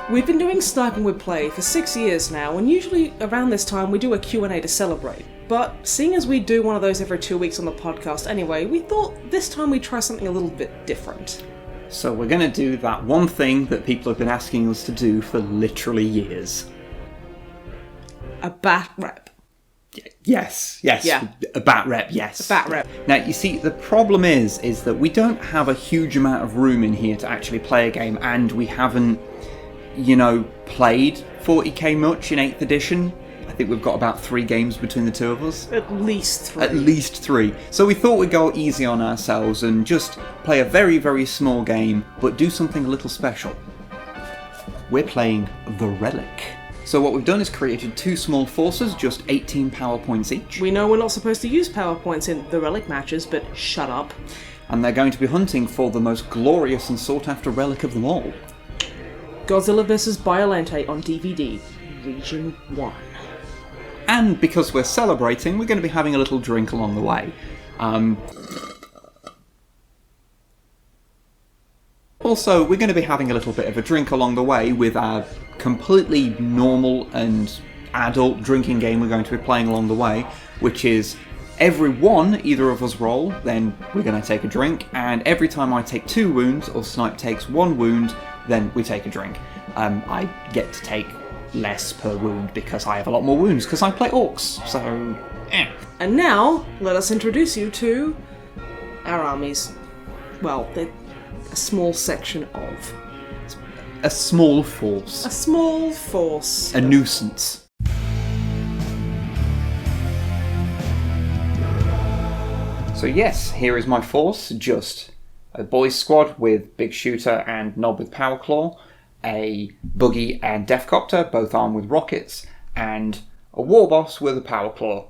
We've been doing Snipe and Wib play for 6 years now, and usually around this time we do a Q&A to celebrate. But seeing as we do one of those every 2 weeks on the podcast anyway, we thought this time we'd try something a little bit different. So we're going to do that one thing that people have been asking us to do for literally years. A bat rep. Yes. Yeah. A bat rep, yes. A bat rep. Now, you see, the problem is that we don't have a huge amount of room in here to actually play a game, and we haven't, played 40k much in 8th edition. I think we've got about 3 games between the two of us. At least 3. At least 3. So we thought we'd go easy on ourselves and just play a very, very small game, but do something a little special. We're playing The Relic. So what we've done is created 2 small forces, just 18 power points each. We know we're not supposed to use power points in the Relic matches, but shut up. And they're going to be hunting for the most glorious and sought-after relic of them all. Godzilla vs. Biolante on DVD, Region 1. And because we're celebrating, we're going to be having a little drink along the way. Also, we're going to be having a little bit of a drink along the way with our completely normal and adult drinking game we're going to be playing along the way, which is every one either of us roll, then we're going to take a drink, and every time I take 2 wounds or Snipe takes 1 wound, then we take a drink. I get to take less per wound because I have a lot more wounds because I play Orks, so And now, let us introduce you to our armies. Well, they're a small section of. a small force. A small force. A nuisance. So yes, here is my force, just a boys squad with Big Shooter and Knob with Power Claw, a Buggy and Deathcopter, both armed with rockets, and a War Boss with a Power Claw.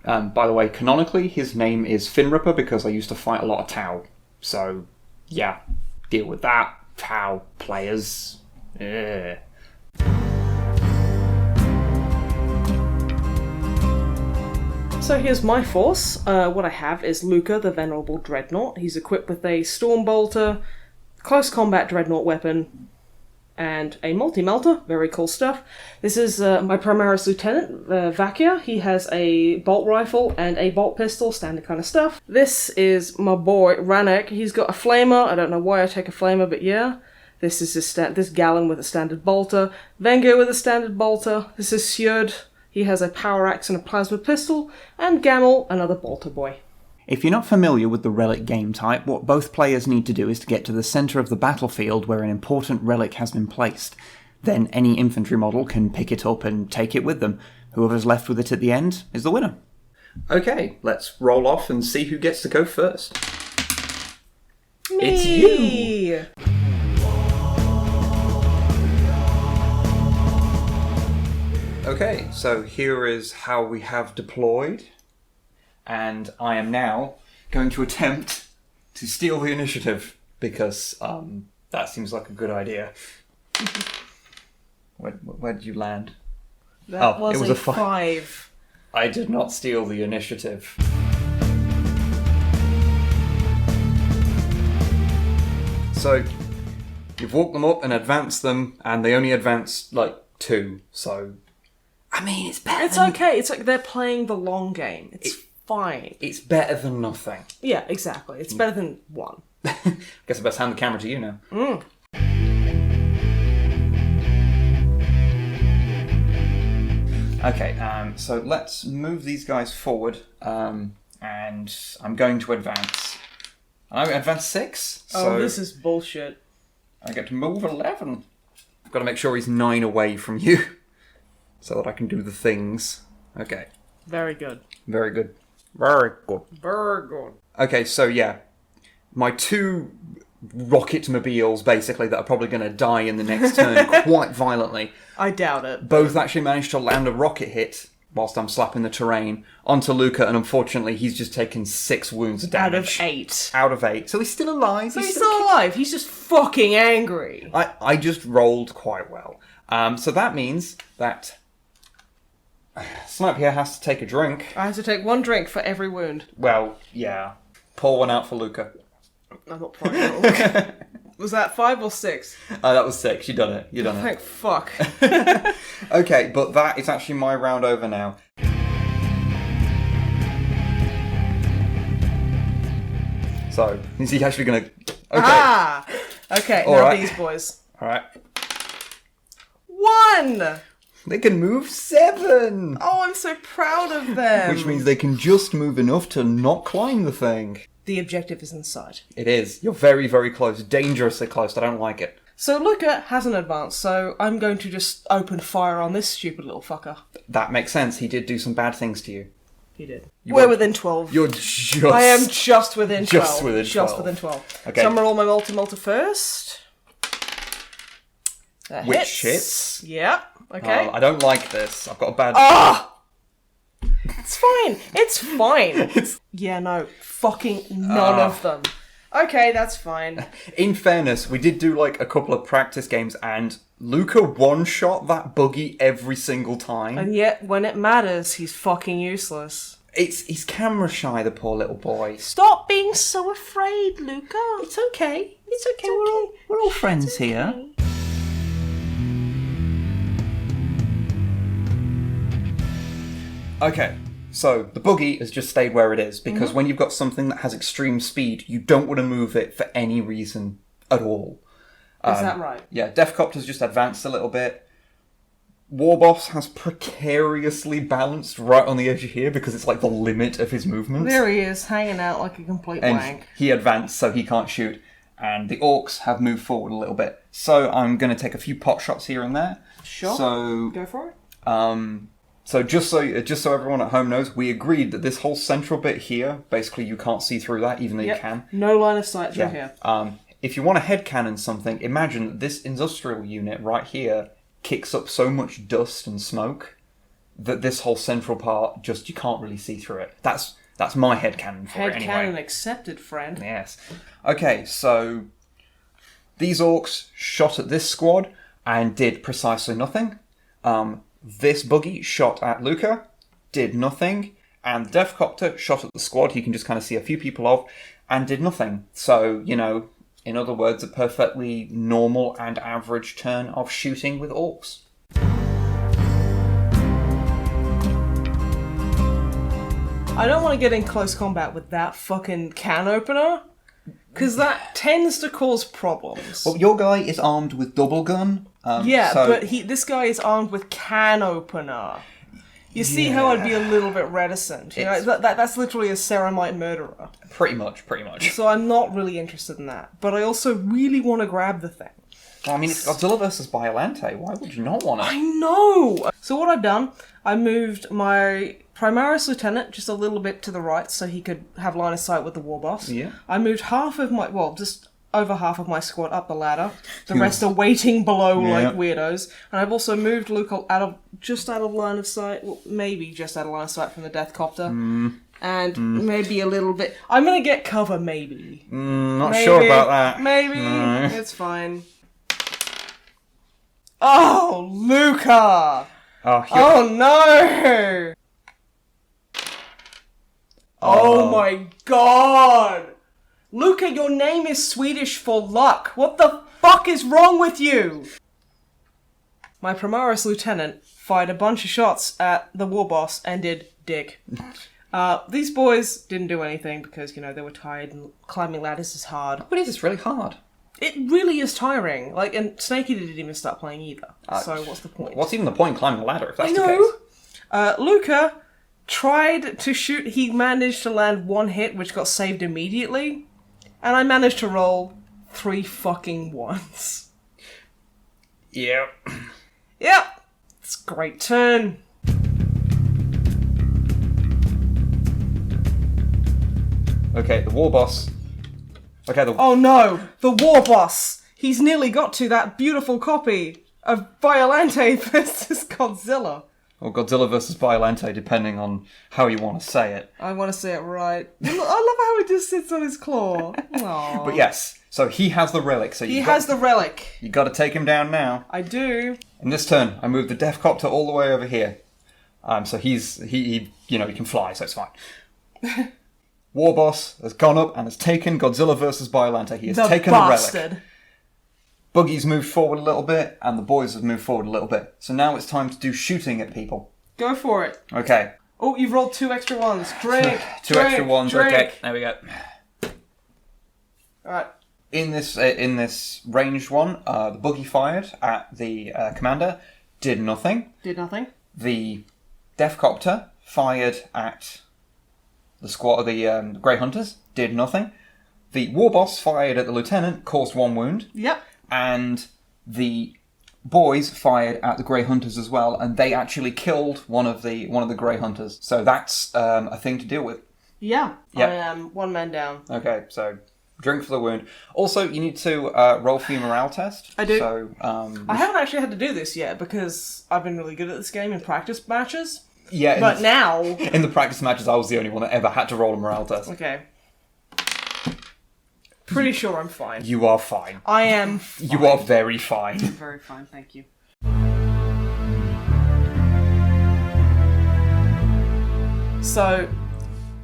By the way, canonically, his name is Finripper because I used to fight a lot of Tau. So, yeah, deal with that, Tau players. Ugh. So here's my force. What I have is Luca, the Venerable Dreadnought. He's equipped with a Storm Bolter, Close Combat Dreadnought weapon, and a Multi-Melter. Very cool stuff. This is my Primaris Lieutenant, Vakia. He has a Bolt Rifle and a Bolt Pistol, standard kind of stuff. This is my boy, Ranek. He's got a Flamer. I don't know why I take a Flamer, but yeah. This is this Gallon with a standard Bolter. Wenger with a standard Bolter. This is Sjörd. He has a Power Axe and a Plasma Pistol. And Gamel, another Bolter boy. If you're not familiar with the relic game type, what both players need to do is to get to the centre of the battlefield where an important relic has been placed. Then any infantry model can pick it up and take it with them. Whoever's left with it at the end is the winner. Okay, let's roll off and see who gets to go first. Me! It's you! Okay, so here is how we have deployed. And I am now going to attempt to steal the initiative because that seems like a good idea. Where did you land? That was it was a a 5. I did not steal the initiative. So, you've walked them up and advanced them, and they only advanced, 2, so... I mean, it's better It's okay. It's like they're playing the long game. It's fine. It's better than nothing. Yeah, exactly. It's better than 1. Guess I best hand the camera to you now. Okay, so let's move these guys forward, and I'm going to advance. I advance 6, so... Oh, this is bullshit. I get to move 11. I've got to make sure he's 9 away from you, so that I can do the things. Okay. Very good. Very good. Very good. Very good. Okay, so yeah. My 2 rocket mobiles, basically, that are probably going to die in the next turn quite violently. I doubt it. Both actually managed to land a rocket hit whilst I'm slapping the terrain onto Luca, and unfortunately he's just taken 6 wounds of damage. Out of 8. Out of 8. So he's still alive. So he's still alive. He's just fucking angry. I just rolled quite well. So that means that Snipe here has to take a drink. I have to take 1 drink for every wound. Well, yeah. Pour one out for Luca. I'm not pouring it. Was that 5 or 6? That was 6. You done it. You done it. Thank fuck. Okay, but that is actually my round over now. So, is he actually going to... Okay. Okay, All now right. these boys. Alright. 1! They can move 7! Oh, I'm so proud of them. Which means they can just move enough to not climb the thing. The objective is in sight. It is. You're very, very close. Dangerously close. I don't like it. So Luca hasn't advanced, so I'm going to just open fire on this stupid little fucker. That makes sense. He did do some bad things to you. He did. You We're are- within 12. You're just... I am just within 12. Just within 12. Just within 12. Okay. So I'm going to roll my multi first. That Which hits. Yeah. Okay. I don't like this. I've got a bad... Ah! It's fine. It's fine. Yeah, no. Fucking none of them. Okay, that's fine. In fairness, we did do like a couple of practice games and Luca one-shot that buggy every single time. And yet, when it matters, he's fucking useless. He's camera shy, the poor little boy. Stop being so afraid, Luca. It's okay. It's okay. We're all friends here. Okay, so the buggy has just stayed where it is because when you've got something that has extreme speed, you don't want to move it for any reason at all. Is that right? Yeah, Defcopter's just advanced a little bit. Warboss has precariously balanced right on the edge of here because it's like the limit of his movement. There he is, hanging out like a complete And wank. he advanced so he can't shoot. And the Orks have moved forward a little bit. So I'm going to take a few pot shots here and there. Sure. So Go for it. So just so everyone at home knows, we agreed that this whole central bit here, basically you can't see through that, even though you can. No line of sight through here. If you want to headcanon something, imagine that this industrial unit right here kicks up so much dust and smoke that this whole central part just you can't really see through it. That's my headcanon for it anyway. Headcanon accepted, friend. Yes. Okay, so these Orks shot at this squad and did precisely nothing. This buggy shot at Luca, did nothing, and the Defcopter shot at the squad he can just kind of see a few people of, and did nothing. So, you know, in other words, a perfectly normal and average turn of shooting with Orks. I don't want to get in close combat with that fucking can opener, because that tends to cause problems. Well, your guy is armed with double gun. But this guy is armed with can opener. You see how I'd be a little bit reticent. You know, that's literally a ceramite murderer. Pretty much. So I'm not really interested in that. But I also really want to grab the thing. Well, I mean, it's Godzilla versus Biollante. Why would you not want to? I know! So what I've done, I moved my Primaris Lieutenant just a little bit to the right so he could have line of sight with the Warboss. Yeah. I moved just over half of my squad up the ladder. The rest are waiting below like weirdos. And I've also moved Luke just out of line of sight. Well, maybe just out of line of sight from the Deathcopter. And maybe a little bit. I'm going to get cover, maybe. Not sure about that. Maybe. No. It's fine. Oh, Luca! Oh, no! Oh my god! Luca, your name is Swedish for luck. What the fuck is wrong with you? My Primaris Lieutenant fired a bunch of shots at the Warboss and did dick. These boys didn't do anything because, you know, they were tired and climbing ladders is hard. But it is really hard. It really is tiring. Like, and Snakey didn't even start playing either. So what's the point? What's even the point in climbing a ladder if that's I the know. case? Luca tried to shoot. He managed to land one hit, which got saved immediately. And I managed to roll 3 fucking ones. Yeah. Yep. It's a great turn. Okay, the Warboss. Okay, Oh no! The Warboss! He's nearly got to that beautiful copy of Biollante versus Godzilla. Or Godzilla versus Biollante, depending on how you want to say it. I want to say it right. I love how he just sits on his claw. Aww. But yes, so he has the relic. So He has the relic. You got to take him down now. I do. In this turn, I moved the Deathcopter all the way over here. So he can fly, so it's fine. Warboss has gone up and has taken Godzilla versus Biollante. He has taken the relic. Buggy's moved forward a little bit, and the boys have moved forward a little bit. So now it's time to do shooting at people. Go for it. Okay. Oh, you've rolled 2 extra ones. Drink. Two extra ones. Drink. Okay, there we go. Alright. In this ranged one, the buggy fired at the commander, did nothing. Did nothing. The Deathcopter fired at the squad of the Grey Hunters, did nothing. The War Boss fired at the Lieutenant, caused 1 wound. Yep. And the boys fired at the Grey Hunters as well, and they actually killed one of the Grey Hunters. So that's a thing to deal with. Yeah. Yep. I am 1 man down. Okay, so drink for the wound. Also, you need to roll for your morale test. I do. So, I haven't actually had to do this yet because I've been really good at this game in practice matches. yeah, But now... in the practice matches, I was the only one that ever had to roll a morale test. Okay. Pretty sure I'm fine. You are fine. I am fine. You are very fine. Very fine, thank you. So,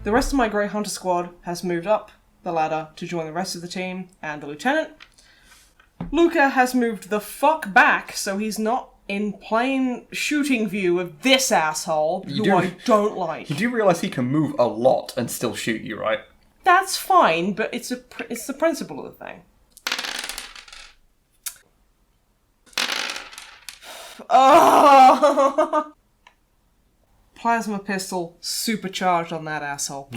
the rest of my Grey Hunter squad has moved up the ladder to join the rest of the team and the lieutenant. Luca has moved the fuck back so he's not in plain shooting view of this asshole who I don't like. You do realise he can move a lot and still shoot you, right? That's fine, but it's the principle of the thing. Oh! Plasma pistol supercharged on that asshole.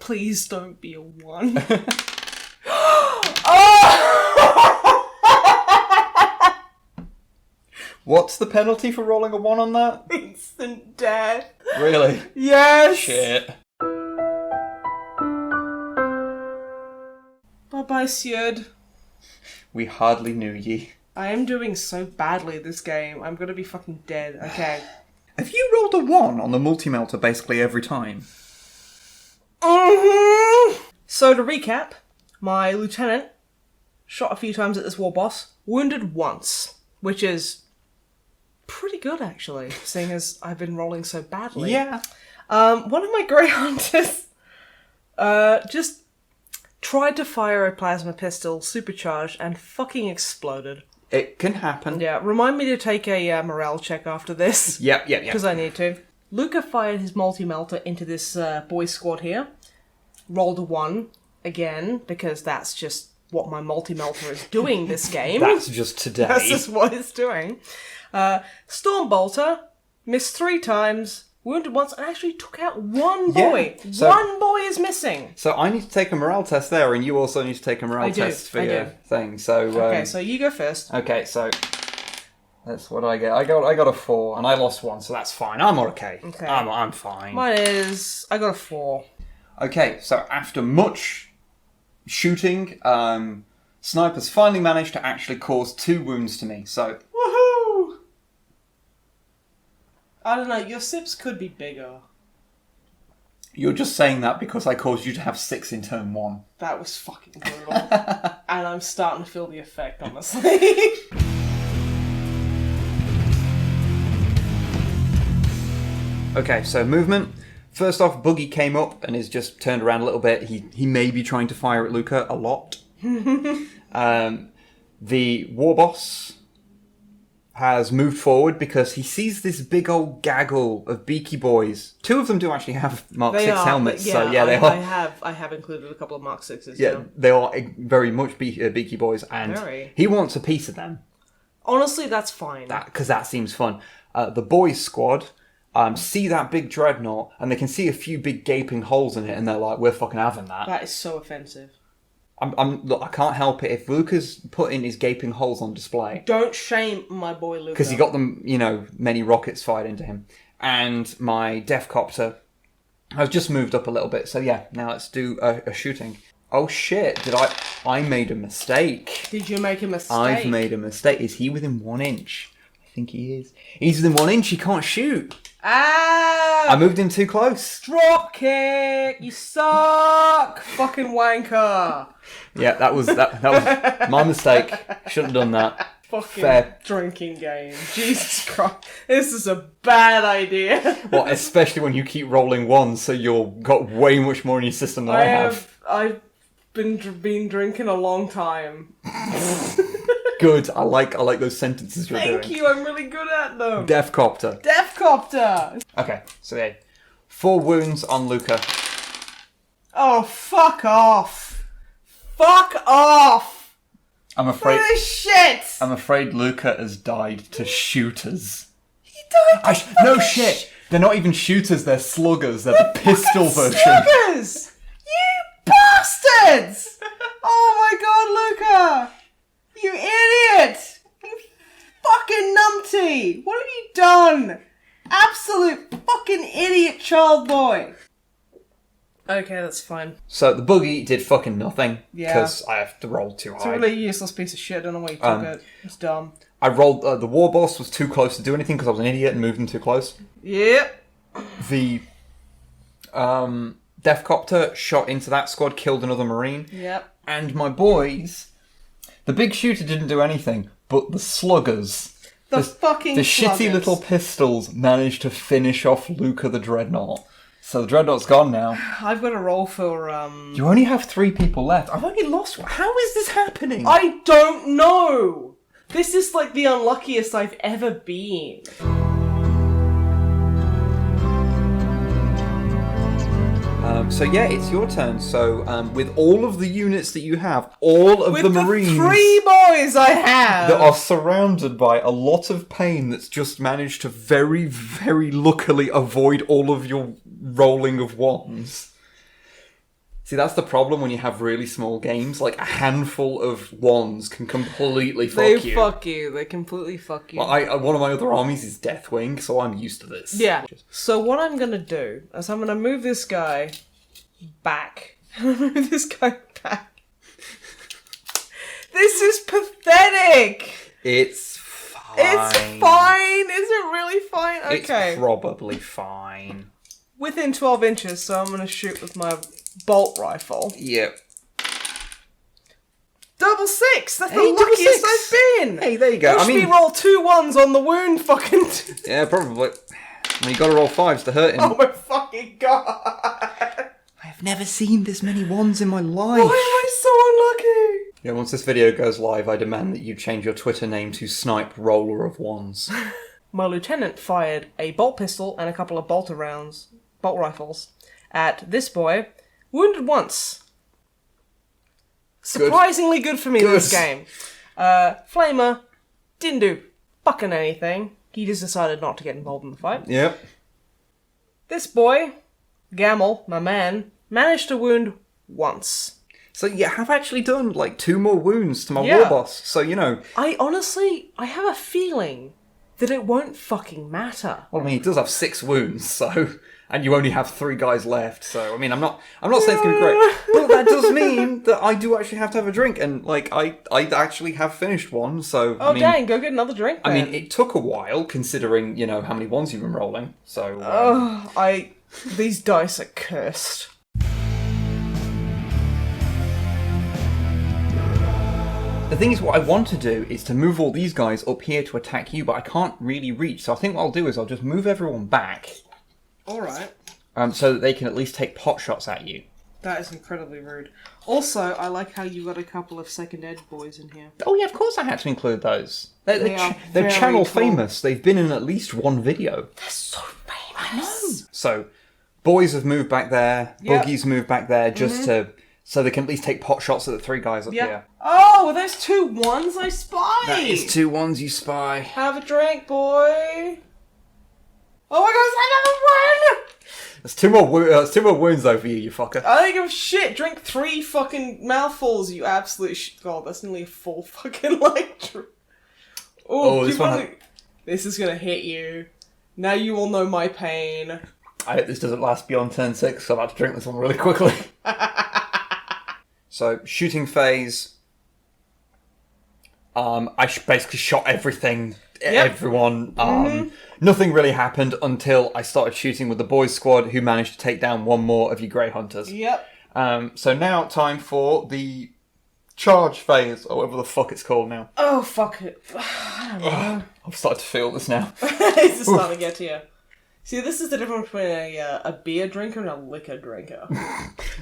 Please don't be a 1. Oh! What's the penalty for rolling a 1 on that? Instant death. Really? Yes. Shit. Bye-bye, Sjord. We hardly knew ye. I am doing so badly this game. I'm gonna be fucking dead. Okay. Have you rolled a 1 on the multi-melter basically every time? Mm-hmm. So to recap, my lieutenant shot a few times at this war boss, wounded once, which is pretty good actually, seeing as I've been rolling so badly. Yeah. One of my Grey Hunters just tried to fire a plasma pistol, supercharged, and fucking exploded. It can happen. Yeah, remind me to take a morale check after this. Yep. Because I need to. Luca fired his multi-melter into this boys squad here. Rolled a 1 again, because that's just what my multi-melter is doing this game. That's just today. That's just what it's doing. Stormbolter missed 3 times, wounded once, and actually took out 1 boy. Yeah, so- 1 boy is missing. So I need to take a morale test there, and you also need to take a morale test for your thing. So Okay, so you go first. okay, so that's what I get. I got a 4, and I lost 1, so that's fine. I'm okay. Okay. I'm fine. Mine is... I got a 4. Okay, so after much shooting, Snipe has finally managed to actually cause 2 wounds to me. So Woohoo! I don't know, your sips could be bigger. you're just saying that because I caused you to have 6 in turn 1. That was fucking brutal. And I'm starting to feel the effect, honestly. Okay, so movement. First off, Buggy came up and is just turned around a little bit. He may be trying to fire at Luca a lot. The war boss has moved forward because he sees this big old gaggle of beaky boys. 2 of them do actually have Mark 6 helmets. Yeah, so yeah, they are. I have included a couple of Mark 6s. Yeah, they are very much beaky boys, and Very. he wants a piece of them. Honestly, that's fine. Because that seems fun. The boys squad see that big dreadnought, and they can see a few big gaping holes in it, and they're like, "We're fucking having that." That is so offensive. Look, I can't help it if Luca's putting his gaping holes on display. Don't shame my boy Luca. Because he got them, many rockets fired into him. And my Deathcopter has just moved up a little bit. So yeah, now let's do a shooting. Oh shit, I made a mistake. Did you make a mistake? I've made a mistake. Is he within 1 inch? I think he is. He's within 1 inch, he can't shoot. Ah! I moved him too close. Drop kick! You suck! Fucking wanker! Yeah, that was my mistake. Shouldn't have done that. Fucking Fair. drinking game. Jesus Christ. This is a bad idea. Well, especially when you keep rolling 1s, so you've got way much more in your system than I have. I've been drinking a long time. Good. I like those sentences you're doing. Thank you, I'm really good at them. Deathcopter. Deathcopter! Okay, so yeah. 4 wounds on Luca. Oh, fuck off! Fuck off! I'm afraid. What is shit! I'm afraid Luca has died to shooters. He died to No fucking shit. They're not even shooters. They're sluggers. They're the pistol version. Sluggers! You bastards! Oh my god, Luca! You idiot! You fucking numpty! What have you done? Absolute fucking idiot child boy! Okay, that's fine. So the boogie did fucking nothing. Yeah. Because I have to roll too It's a high. really useless piece of shit. I don't know why you took it. It's dumb. I rolled. The war boss was too close to do anything because I was an idiot and moved him too close. Yep. The Deathcopter shot into that squad, killed another Marine. Yep. And my boys, the big shooter didn't do anything, but the sluggers, The fucking the sluggers. shitty little pistols managed to finish off Luca the Dreadnought. So the Dreadnought's gone now. I've got a roll for, You only have 3 people left. I've only lost one. How is this happening? I don't know! This is like the unluckiest I've ever been. So yeah, it's your turn. So with all of the units that you have, all of With the Marines 3 boys I have! that are surrounded by a lot of pain that's just managed to very, very luckily avoid all of your rolling of ones. See, that's the problem when you have really small games. Like, a handful of ones can completely fuck They you. fuck you. They completely fuck you. Well, one of my other armies is Deathwing, so I'm used to this. Yeah. So what I'm gonna do is I'm gonna move this guy back. Move this guy back. This is pathetic! It's fine. It's fine! Is it really fine? Okay. It's probably fine. Within 12 inches, so I'm gonna shoot with my bolt rifle. Yep. Double 6! That's the Hey, double luckiest 6. I've been! Hey, there you go. Watch me roll 2 ones on the wound, fucking... Yeah, probably. I mean, you gotta roll 5s to hurt him. Oh my fucking god! I've never seen this many ones in my life. Why am I so unlucky? Yeah, once this video goes live, I demand that you change your Twitter name to Snipe Roller of Wands. My lieutenant fired a bolt pistol and a couple of bolt rifles, at this boy, wounded once. Surprisingly good for me in this game. Flamer didn't do fucking anything. He just decided not to get involved in the fight. Yep. This boy, Gamel, my man, managed to wound once. So you have actually done, like, 2 more wounds to my Yeah. war boss. So, you know... I have a feeling that it won't fucking matter. Well, I mean, he does have 6 wounds, so... And you only have 3 guys left, so... I mean, I'm not saying it's going to be great. But that does mean that I do actually have to have a drink. And, like, I actually have finished one, so... Oh, I mean, dang, go get another drink then. I mean, it took a while, considering, you know, how many ones you've been rolling. So... These dice are cursed. The thing is, what I want to do is to move all these guys up here to attack you, but I can't really reach. So I think what I'll do is I'll just move everyone back. Alright. So that they can at least take pot shots at you. That is incredibly rude. Also, I like how you got a couple of second ed boys in here. Oh yeah, of course I had to include those. They They're are they're very channel cool. famous. They've been in at least one video. They're so famous. So, boys have moved back there. Yep. Boogies moved back there just to... So they can at least take pot shots at the 3 guys up here. Oh, are those 2 ones I spy? That is 2 ones you spy. Have a drink, boy. Oh my god, There's 2 more wounds though for you, you fucker. I don't give a shit. Drink 3 fucking mouthfuls, you absolute God, that's nearly a full fucking like. Oh, this one. This is gonna hit you. Now you will know my pain. I hope this doesn't last beyond turn 6, so I'm about to drink this one really quickly. So, shooting phase. I basically shot everything, everyone. Nothing really happened until I started shooting with the boys squad, who managed to take down 1 more of you grey hunters. Yep. So now time for the charge phase, or whatever the fuck it's called now. Oh, fuck it. I don't know. I've started to feel this now. It's just starting to get to you. See, this is the difference between a beer drinker and a liquor drinker.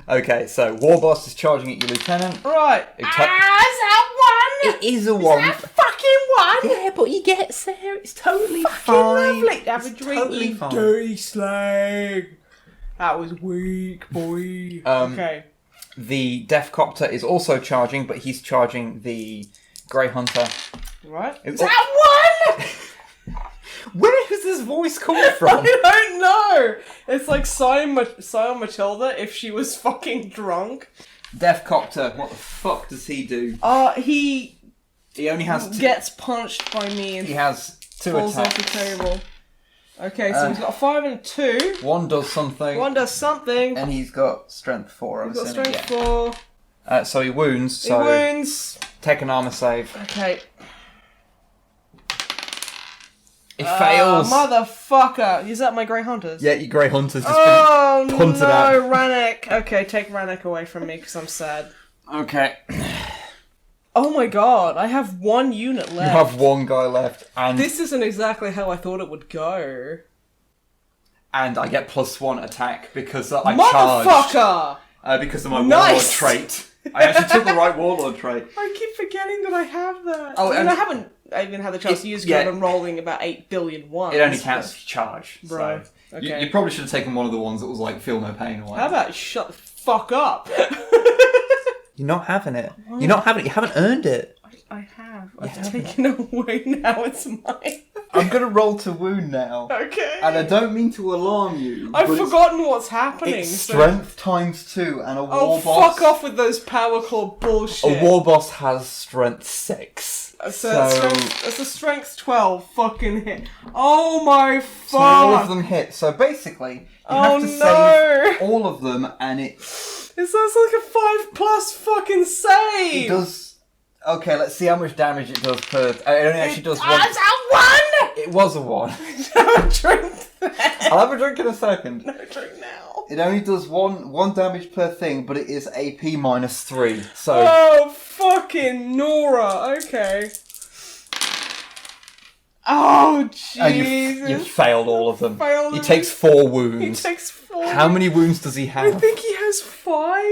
Okay, so War Boss is charging at you, Lieutenant. Right. Is that one? It is a one. Is that fucking one? Yeah, but he gets there. It's totally Fucking fine. lovely. Have a It's drink, totally you fine. dirty slag. That was weak, boy. Okay. The Deathcopter is also charging, but he's charging the Grey Hunter. Right. Is that one? Where has this voice come from? I don't know. It's like Sion Matilda if she was fucking drunk. Deathcopter, what the fuck does he do? He only has gets punched by me and he has 2 falls attacks. off the table. Okay, so he's got a 5 and a 2. One does something. One does something. And he's got strength 4. He's got strength 4. So he wounds. He wounds. Take an armor save. Okay. It fails. Motherfucker! Is that my Grey Hunters? Yeah, your Grey Hunter's just been punted out. Oh no, Rannick! Okay, take Rannick away from me because I'm sad. Okay. Oh my god, I have 1 unit left. You have 1 guy left, and This isn't exactly how I thought it would go. I get +1 attack because I Motherfucker! charged. Because of my Nice! Warlord trait. I actually took the right Warlord trait. I keep forgetting that I have that. Oh, I and- haven't even had the chance to use it. yeah. I've been rolling about 8 billion ones. It only counts if you charge. Right. So. Okay. You probably should have taken one of the ones that was like feel no pain or How whatever. about shut the fuck up? You're not having it. You're not having it. You haven't earned it. I have. I've taken it away. Now it's mine. I'm gonna roll to wound now. Okay. And I don't mean to alarm you. I've but forgotten what's happening. It's so- strength times 2 and a Oh, war boss. fuck off with those power claw bullshit. A war boss has strength 6. So that's a strength 12 fucking hit. Oh my fuck! So all of them hit. So basically, you have to save all of them, and it It sounds like a 5+ fucking save! does. Okay, let's see how much damage it does per. It only actually does 1. It's a 1! It was a 1. Have a drink then. I'll have a drink in a second. No, drink now. It only does one damage per thing, but it is AP -3. So Oh, fucking Nora. Okay. Oh, and Jesus. you've failed all of them. Failed He them. takes 4 He wounds. takes 4. How many wounds does he I have? think he has 5.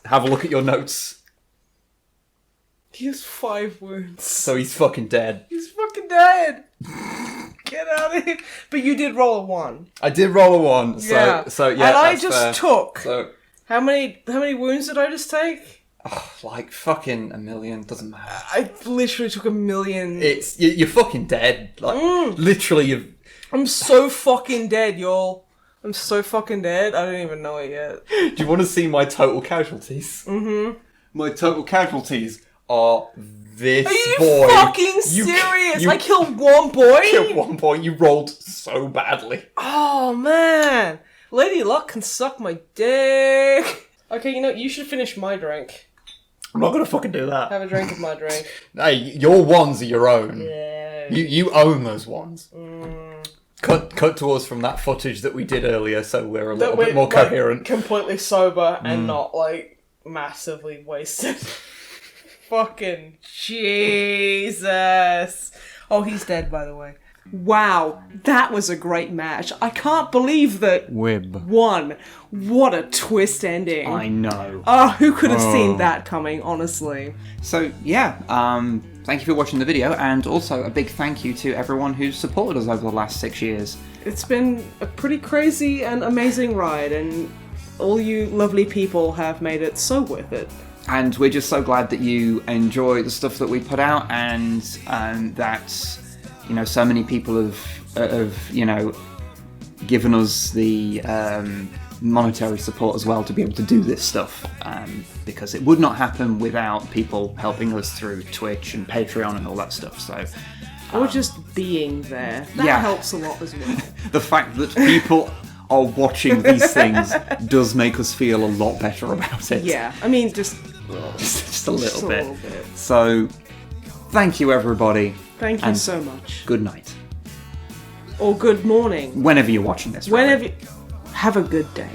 Have a look at your notes. He has 5 wounds. So he's fucking dead. He's fucking dead. Get out of here. But you did roll a 1. I did roll a 1. So Yeah. yeah. And I that's just fair. took. So How many wounds did I just take? like fucking a million doesn't matter. I literally took 1,000,000. You're fucking dead. Like literally, you've. I'm so fucking dead, y'all. I'm so fucking dead. I don't even know it yet. Do you want to see my total casualties? Mm-hmm. My total casualties are this Are you boy. fucking serious? You I killed one boy? killed one boy. You rolled so badly. Oh, man. Lady Luck can suck my dick. Okay, you know, you should finish my drink. I'm not gonna fucking do that. Have a drink of my drink. Hey, your ones are your own. Yeah. You own those ones. Cut to us from that footage that we did earlier, so we're a little bit more coherent. Completely sober and not, like, massively wasted. Fucking Jesus. Oh, he's dead, by the way. Wow, that was a great match. I can't believe that Wib. won. What a twist ending. I know. Oh, who could have seen that coming, honestly? So yeah, thank you for watching the video, and also a big thank you to everyone who's supported us over the last 6 years. It's been a pretty crazy and amazing ride, and all you lovely people have made it so worth it. And we're just so glad that you enjoy the stuff that we put out, and that so many people have given us the monetary support as well to be able to do this stuff, because it would not happen without people helping us through Twitch and Patreon and all that stuff. So Or just being there. That yeah. helps a lot as well. the fact that people are watching these things does make us feel a lot better about it. Yeah, I mean, just just a little just a bit. little bit. So thank you, everybody. Thank you And so much. Good night. Or good morning. Whenever you're watching this. really. Whenever. Have a good day.